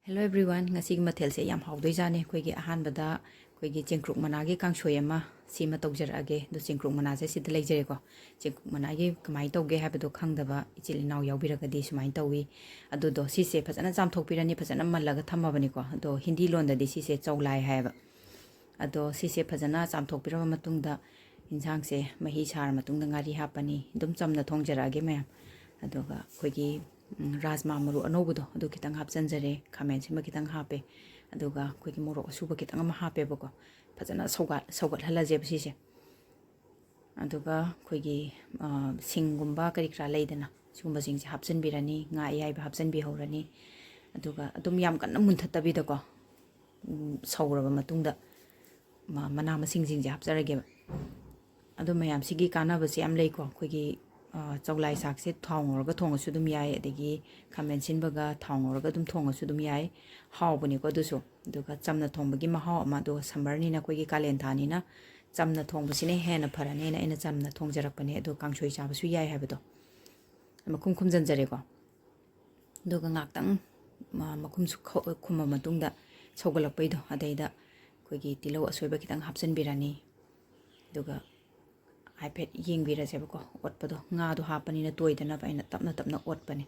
Hello everyone, ngasi Mathel se yam hawdoi jane khoi gi ahan bada khoi gi chengkruk mana gi kangshoi ama sima tawjar age do chengkruk mana se sid leijere ko chengkruk mana gi kamai tawge ha bedo khangdaba ichil naw yawbiraga di sumai tawi adu do si se phajana jam thokpirani phajana mallaga thamabani ko do hindi lon da di si se chaulai haiba ado si se phajana jam thokpiraba matungda insang se mahi sar matungda ngari hapani dum chamna thongjara age me adoga khoi gi Rajma maru anobudo adu kitang hapjanjare khamen sima kitang hape aduga khoi moro suba kitang ama hape bako phajana saugat halaje bsi se aduga khoi gi singumba kari kra leidana singumba sing se hapjan birani nga ai ba hapjan bi horani aduga adum yam kanna munthatta bi dako sauraba matungda mana masing sing je hapjarage adu mayam sigi kana basi am leiko khoi gi chaulai shaag se thong orga thonga su dum yai adegi khamen sinbaga thong orga dum thonga su dum yai hawbuni ko dusu duga chamna thongbagi mahaw ama do sambarni na koi gi kalen thani na chamna thongbasine hena pharane na ina chamna thongjarakpane do kangshoi chabasu yai habado makum khum janjare ko duga ngaktang makum su khuma matungda chogalakpai do adaida koi gi tilo asoiba kitang hapsan birani duga iPad yeng bira sebe ko otpado nga do hapani na toidana ba ina tapna otpani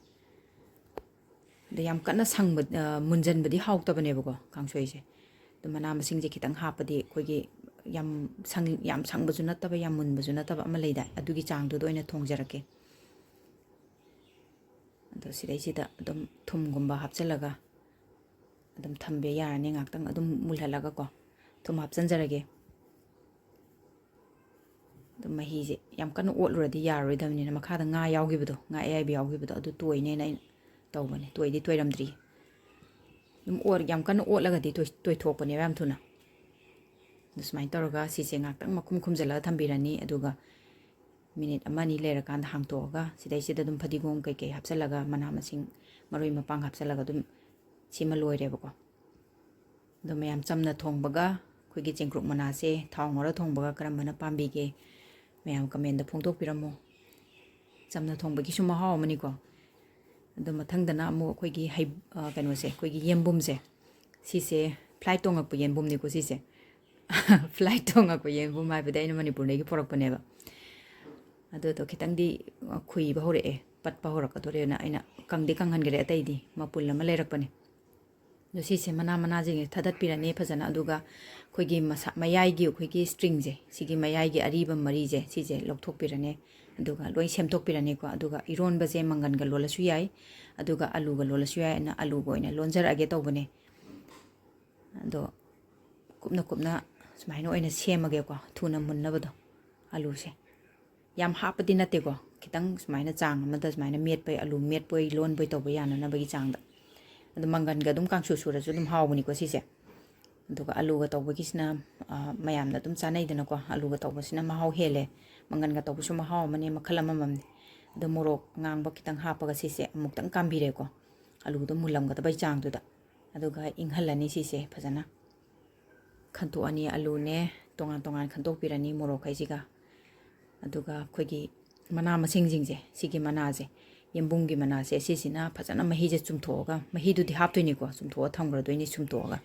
de yam kana sang munjan badi hawta bane ko kangshoi se de mana masing je kitang hapadi koigi yam sang baju nataba yam mun baju nataba ama leida adugi chang do ina thongjarake ado sidai sida adum thum gumba hapchalaga adum thambe yarani ngaktang adum mulhalaga ko thum hapjanjarage the mahi yam kan already yaroidamni na makha da nga yawgibudo nga ai bi yawgibudo adu toine na tawbani toidi toiramdri dum or yam kan olaga di toy thokpani yam thuna dusmai toroga si se ngaktang makum khumjala thambirani aduga minute amani lera kan hangtoga sidai sida dum phadigom kai kai hapsalaga mana masing maroi mapang hapsalaga dum sima loireba dum yam chamna thongbaga khoigi chengkruk mana se thawngora thongbaga karambana pambige ma'am comment फोंदोपीरमो चमना थोंबगी सुमा हावमनी को अदो मथंगदना अमो अखोगी है कनोसे अखोगी येंबुम से सिसे flight तोंगक येंबुम निको सिसे फ्लाइट तोंगक येंबुम हाइबदे इन मणिपुर नेगी पोरकपनेबा अदो तो खितंगदी खुइबा होरे पटपा होरकदोरेना आइना कंगदे कंगहनगरे अतैदी मपुल अमा लेरकपने जो सिसे मना जिंगे थदत पिराने फजना अदुगा खोगी मसा मयाइगी खोगी स्ट्रिंग जे सिगी मयाइगी अरीबा मरी जे सिजे लौथोक पिराने अदुगा लोइ सेमथोक पिराने को अदुगा इरोनबा जे मंगन गा लोलसु याइ अदुगा आलू गा लोलसु याइ ना आलू गो इना लोनजर आगे तौबने अदो कुपना सुमाइनो ओइना सेमगे को थुना मुन्नबदो आलू से याम हापदि नते को खितंग सुमाइना चांग अमदा सुमाइना मेट पै आलू मेट पै लोन पै तौबा याना ना बगी चांगदा अदु मंगन गा दुम कांगसु सुरसु दुम हावबनी को सिसे अदुगा आलू गा तौबगिसना मयामना दुम चानैदना को आलू गा तौबसिना महाव हेले मंगन गा तौबसु महाव मने मखल मममने the मोरोक ngang kitang hapaga sise amuktang kambire ko alu do mulam ga bai chang du da aduga inghalani sise phajana khanto ani alu ne tongan khantok pirani morok khaisiga aduga khoigi mana masing jingje sigi mana je yembungi mana se sisina phajana mahi je chumthoga mahi du di haptoini ko chumtho thamgra doini chumthoga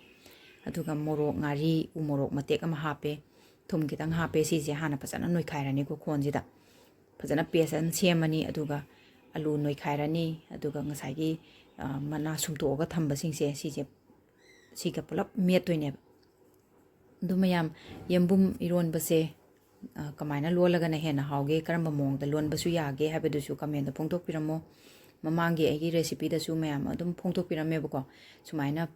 aduga morok ngari u morok matek ama hape thum kitang hape sise hana phajana noi khairani ko khonjida phajana pesan semani aduga alu noi khairani aduga ngasai mana sumthoga thamba singse sise siga pulap metoine dumayam yembum Rronba se kamaina lolaga na hena hauge karamba mongda lonbasu yage habedusu comment da phongtok piramo mamangi agi recipe da su mayam adum phongtok pirame bako sumaina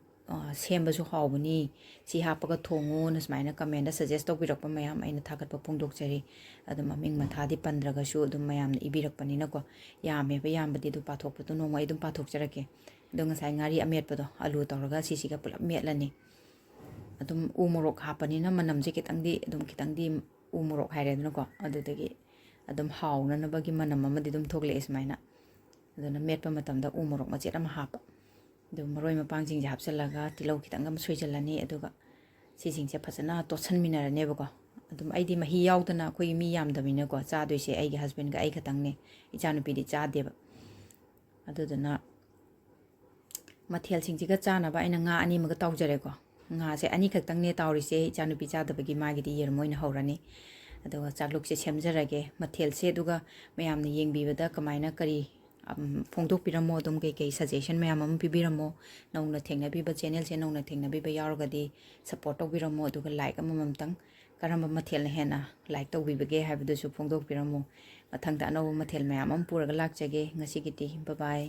sembasu hawbani si hapaga thongo na sumaina comment da suggest tok pirakpa mayam aina thagat pa phongtok chari adum aming mathadi pandraga su adum mayam na ibirak panina ko yame ba yambadi du pathok patu no mai adum pathok charake dong sai ngari amet pado alu tawraga sisiga pulap metlani adum umorok hapanina manam je kitangdi umorok hairena ko adudagi adum hauna na bagi manam amadi dum thogle ismaina aduna metpa matamda umorok machet ama hapa dum maroi mapang jing je hapsalaga tilau kitanga soijalani aduga sising se phasana tosan minarane bako adum aidi mahi yaudana khoi mi yamdamina ko cha doise aigi husband ga ai khatangne ichanu pidi cha deba aduduna ꯃꯊꯦꯜꯁꯤꯡꯁꯤꯒ ꯆꯥꯅꯕ ꯑꯩꯅ ꯉꯥ ꯑꯅꯤ ꯑꯃꯒ ꯇꯥꯎꯖꯔꯦꯀꯣ ꯉꯥꯁꯦ ꯑꯅꯤ ꯈꯛꯇꯪꯅꯦ ꯇꯥꯎꯔꯤꯁꯦ ꯏꯆꯥꯅꯨꯄꯤ ꯆꯥꯗꯕꯒꯤ ꯃꯥꯒꯤꯗꯤ ꯌꯦꯔꯨꯝ ꯑꯣꯏꯅ ꯍꯧꯔꯅꯤ ꯑꯗꯨꯒ ꯆꯥꯛꯂꯨꯛꯁꯦ ꯁꯦꯝꯖꯔꯒꯦ ꯃꯊꯦꯜꯁꯦ ꯑꯗꯨꯒ ꯃꯌꯥꯝꯅ ꯌꯦꯡꯕꯤꯕꯗ ꯀꯃꯥꯏꯅ ꯀꯔꯤ ꯐꯣꯡꯗꯣꯛꯄꯤꯔꯝꯃꯣ ꯑꯗꯨꯝ ꯀꯩ ꯁꯖꯦꯁꯟ ꯃꯌꯥꯝ ꯑꯃ ꯄꯤꯕꯤꯔꯝꯃꯣ ꯅꯧꯅ ꯊꯦꯡꯅꯕꯤꯕ ꯆꯦꯅꯦꯜꯁꯦ ꯅꯧꯅ ꯊꯦꯡꯅꯕꯤꯕ ꯌꯥꯎꯔꯒꯗꯤ ꯁꯞꯄꯣꯔꯠ ꯇꯧꯕꯤꯔꯝꯃꯣ ꯑꯗꯨꯒ ꯂꯥꯏꯛ ꯑꯃꯃꯝꯇꯪ ꯀꯔꯝꯕ ꯃꯊꯦꯜꯅ ꯍꯦꯟꯅ ꯂꯥꯏꯛ ꯇꯧꯕꯤꯕꯒꯦ ꯍꯥꯏꯕꯗꯨꯁꯨ ꯐꯣꯡꯗꯣꯛꯄꯤꯔꯝꯃꯣ ꯃꯊꯪꯗ ꯑꯅꯧꯕ ꯃꯊꯦꯜ ꯃꯌꯥꯝ ꯑꯃ ꯄꯨꯔꯒ ꯂꯥꯛꯆꯒꯦ ꯉꯁꯤꯒꯤꯗꯤ ꯕꯥꯏ ꯕꯥꯏ